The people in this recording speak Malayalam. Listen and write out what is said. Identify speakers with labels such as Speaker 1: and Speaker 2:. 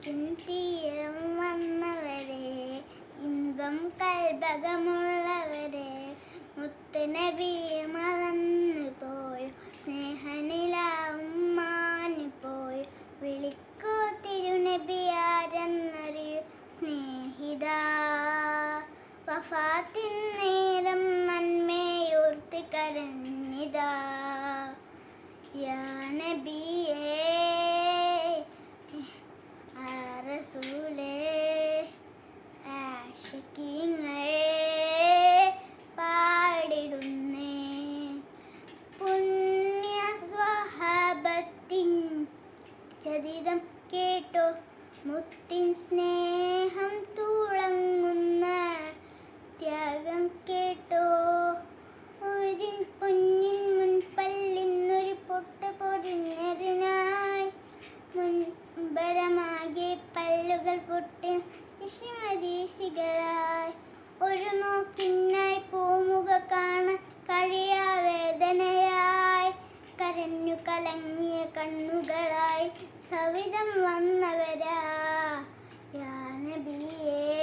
Speaker 1: തീരം വന്നവരെ, ഇമ്പം കൽബകമുള്ളവരെ, മുത്തുനബിയെ മറന്നു പോയോ, സ്നേഹനിലാവുമ്മാഞ്ഞു പോയോ, വിളിക്കൂ തിരുനബിയാരെന്നറിയൂ സ്നേഹിതാ. വഫാത്തിൻ നേരം നന്മയോർത്ത് കരഞ്ഞിതാ. യാ നബിയേ റസൂലേ, ആശിഖീങ്ങളെ പാടിടുന്നേ. പുണ്യ സ്വഹാബത്തിൻ ചരിതം കേട്ടോ, മുത്തിൻ സ്നേഹം തുളങ്ങുന്ന ത്യാഗം കേട്ടോ. ഒരു പൊന്നിൻ മുൻപല്ലിന്നൊരു പൊട്ട് പൊടിഞ്ഞതിനായി, മുൻപരമാകെ പല്ലുകൾ പൊട്ടി വിഷമദീശികളായി. ഒരു നോക്കിനായി പൂമുഖ കാണാൻ കഴിയാ വേദനയായി, കരഞ്ഞു കലങ്ങിയ കണ്ണുകളായി സവിധം വന്നവരാ. യാ നബിയേ